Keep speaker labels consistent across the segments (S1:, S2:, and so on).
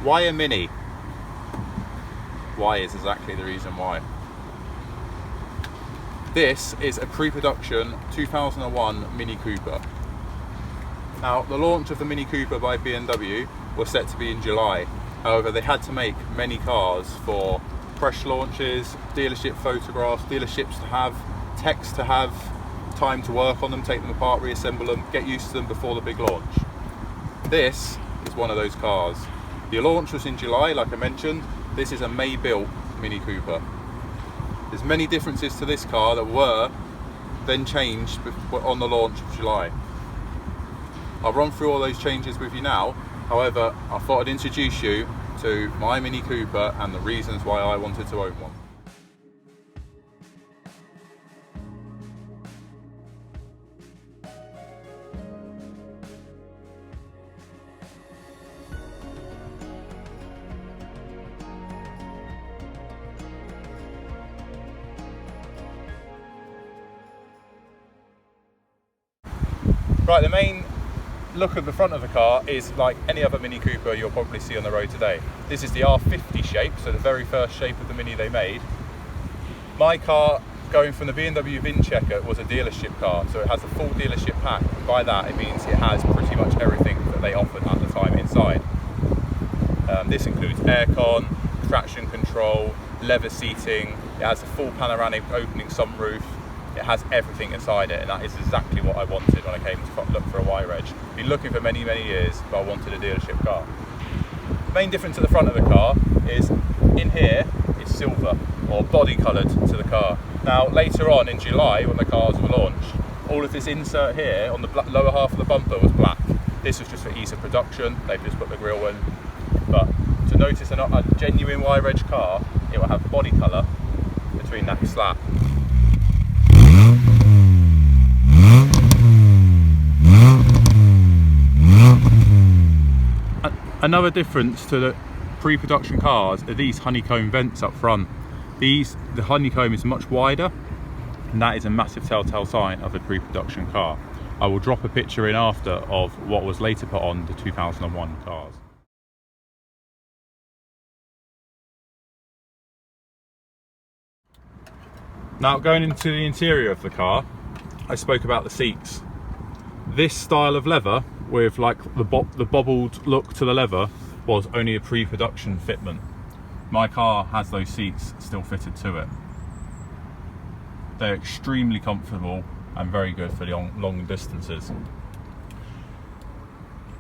S1: Why a Mini? Why is exactly the reason why. This is a pre-production 2001 Mini Cooper. Now, the launch of the Mini Cooper by BMW was set to be in July. However, they had to make many cars for press launches, dealership photographs, dealerships to have, techs to have time to work on them, take them apart, reassemble them, get used to them before the big launch. This is one of those cars. The launch was in July, like I mentioned. This is a May built Mini Cooper. There's many differences to this car that were then changed on the launch of July. I'll run through all those changes with you now. However, I thought I'd introduce you to my Mini Cooper and the reasons why I wanted to own one. Right, the main look at the front of the car is like any other Mini Cooper you'll probably see on the road today. This is the R50 shape, so the very first shape of the Mini they made. My car, going from the BMW VinChecker, was a dealership car, so it has a full dealership pack, and by that it means it has pretty much everything that they offered at the time inside. This includes aircon, traction control, leather seating, it has a full panoramic opening sunroof. It has everything inside it, and that is exactly what I wanted when I came to look for a Y-Reg. Been looking for many years, but I wanted a dealership car. The main difference at the front of the car is in here is silver, or body coloured to the car. Now later on in July, when the cars were launched, all of this insert here on the lower half of the bumper was black. This was just for ease of production, they've just put the grille in. But to notice a genuine Y-Reg car, it will have body colour between that slap. Another difference to the pre-production cars are these honeycomb vents up front. The honeycomb is much wider, and that is a massive telltale sign of a pre-production car. I will drop a picture in after of what was later put on the 2001 cars. Now, going into the interior of the car, I spoke about the seats. This style of leather with like the bobbled look to the leather was only a pre-production fitment. My car has those seats still fitted to it. They're extremely comfortable and very good for long distances.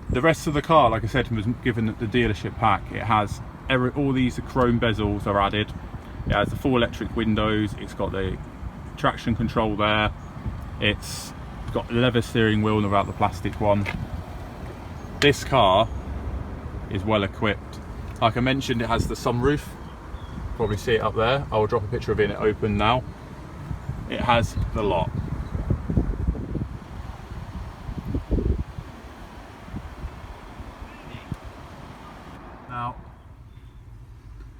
S1: The rest of the car, like I said, was given the dealership pack. It has all these chrome bezels are added. It has the full electric windows. It's got the traction control there. It's got the leather steering wheel without the plastic one. This car is well equipped. Like I mentioned, it has the sunroof. Probably see it up there. I will drop a picture of it open now. It has the lot.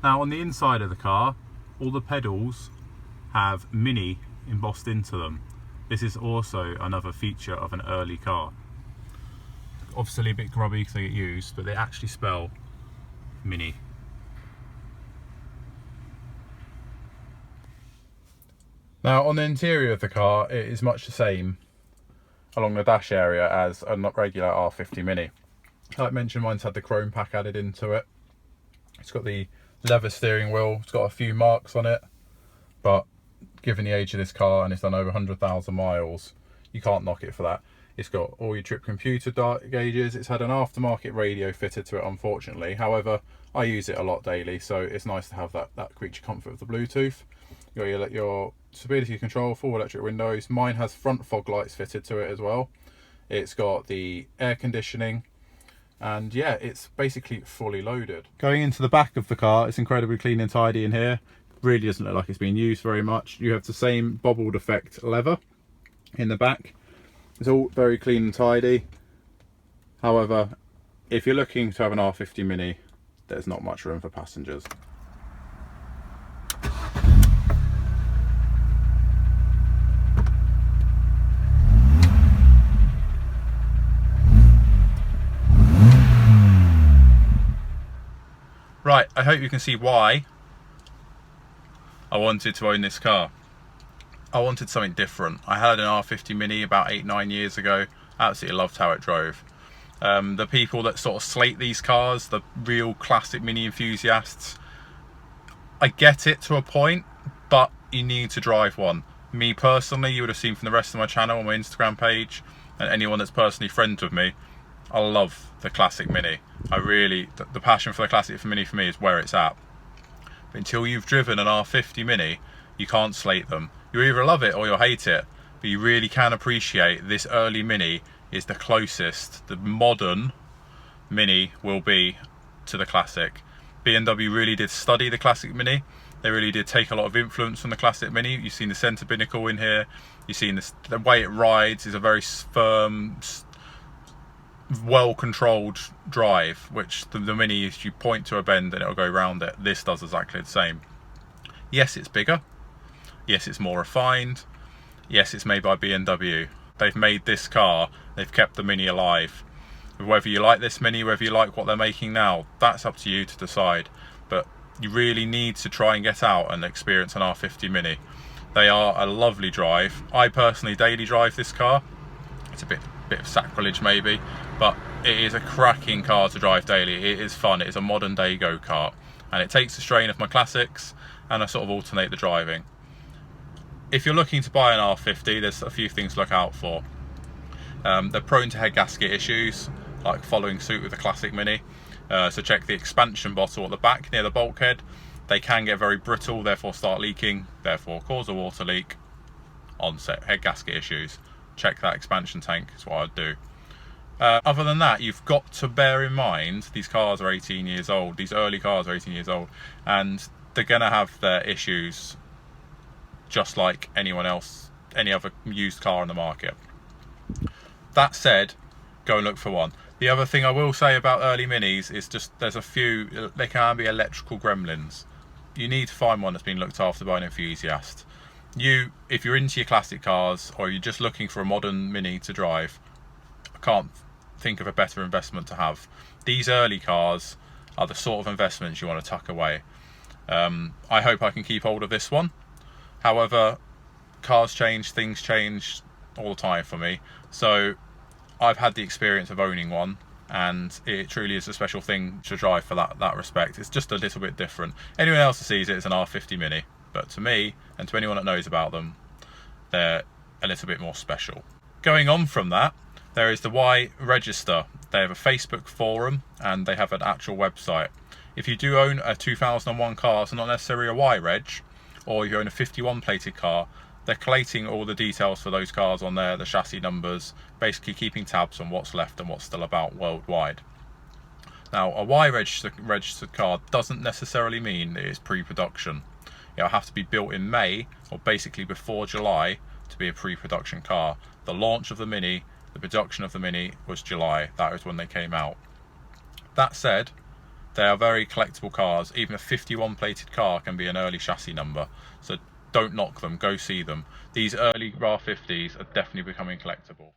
S1: Now on the inside of the car, all the pedals have Mini embossed into them. This is also another feature of an early car. Obviously a bit grubby because they get used, but they actually spell Mini. Now on the interior of the car, it is much the same along the dash area as a regular R50 Mini. Like I mentioned, mine's had the chrome pack added into it. It's got the leather steering wheel. It's got a few marks on it, but given the age of this car and it's done over 100,000 miles, you can't knock it for that. It's got all your trip computer gauges. It's had an aftermarket radio fitted to it, unfortunately. However, I use it a lot daily, so it's nice to have that creature comfort of the Bluetooth. You got your stability control, full electric windows. Mine has front fog lights fitted to it as well. It's got the air conditioning, and yeah, it's basically fully loaded. Going into the back of the car, it's incredibly clean and tidy in here. Really doesn't look like it's been used very much. You have the same bobbled effect leather in the back. It's all very clean and tidy. However, if you're looking to have an R50 Mini, there's not much room for passengers. Right, I hope you can see why I wanted to own this car. I wanted something different. I had an R50 Mini about 8-9 years ago. Absolutely loved how it drove. The people that sort of slate these cars, the real classic Mini enthusiasts, I get it to a point, but you need to drive one. Me personally, you would have seen from the rest of my channel on my Instagram page, and anyone that's personally friends with me, I love the classic Mini. I really, the passion for the classic Mini for me is where it's at. But until you've driven an R50 Mini, you can't slate them. You either love it or you'll hate it, but you really can appreciate this early Mini is the closest the modern Mini will be to the classic. BMW really did study the classic Mini. They really did take a lot of influence from the classic Mini. You've seen the centre binnacle in here. You've seen this, the way it rides is a very firm, well-controlled drive, which the Mini, if you point to a bend and it'll go around it, this does exactly the same. Yes, it's bigger. Yes, it's more refined. Yes, it's made by BMW. They've made this car, they've kept the Mini alive. Whether you like this Mini, whether you like what they're making now, that's up to you to decide. But you really need to try and get out and experience an R50 Mini. They are a lovely drive. I personally daily drive this car. It's a bit of sacrilege maybe, but it is a cracking car to drive daily. It is fun. It is a modern day go-kart, and it takes the strain of my classics, and I sort of alternate the driving. If you're looking to buy an R50, there's a few things to look out for. They're prone to head gasket issues, like following suit with the classic Mini. So check the expansion bottle at the back near the bulkhead. They can get very brittle, therefore start leaking, therefore cause a water leak. Onset head gasket issues. Check that expansion tank is what I'd do. Other than that, you've got to bear in mind these cars are 18 years old. These early cars are 18 years old, and they're gonna have their issues just like anyone else, any other used car on the market. That said, go and look for one. The other thing I will say about early Minis is just there's a few, they can be electrical gremlins. You need to find one that's been looked after by an enthusiast. If you're into your classic cars or you're just looking for a modern Mini to drive, I can't think of a better investment to have. These early cars are the sort of investments you want to tuck away. I hope I can keep hold of this one. However, cars change, things change all the time for me. So I've had the experience of owning one, and it truly is a special thing to drive for that respect. It's just a little bit different. Anyone else that sees it as an R50 Mini, but to me, and to anyone that knows about them, they're a little bit more special. Going on from that, there is the Y Register. They have a Facebook forum, and they have an actual website. If you do own a 2001 car, so not necessarily a Y Reg, or you own a 51 plated car, they're collating all the details for those cars on there, the chassis numbers, basically keeping tabs on what's left and what's still about worldwide. Now, a Y registered car doesn't necessarily mean it is pre-production. It'll have to be built in May, or basically before July, to be a pre-production car. The launch of the Mini, the production of the Mini was July. That was when they came out. That said, they are very collectible cars. Even a 51 plated car can be an early chassis number. So don't knock them, go see them. These early R50s are definitely becoming collectible.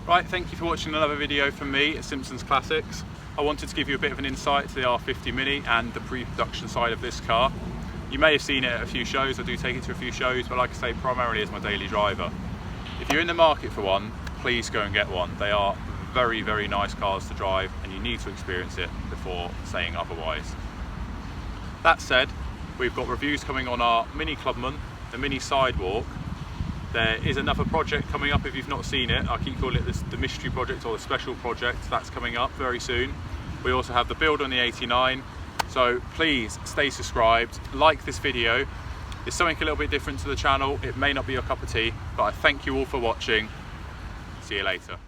S1: Right, thank you for watching another video from me at Simpsons Classics. I wanted to give you a bit of an insight to the R50 Mini and the pre-production side of this car. You may have seen it at a few shows. I do take it to a few shows, but like I say, primarily as my daily driver. If you're in the market for one, please go and get one. They are very, very nice cars to drive, and you need to experience it before saying otherwise. That said, we've got reviews coming on our Mini Clubman, the Mini Sidewalk. There is another project coming up if you've not seen it. I keep calling it the mystery project or the special project. That's coming up very soon. We also have the build on the 89. So please stay subscribed, like this video. It's something a little bit different to the channel. It may not be your cup of tea, but I thank you all for watching. See you later.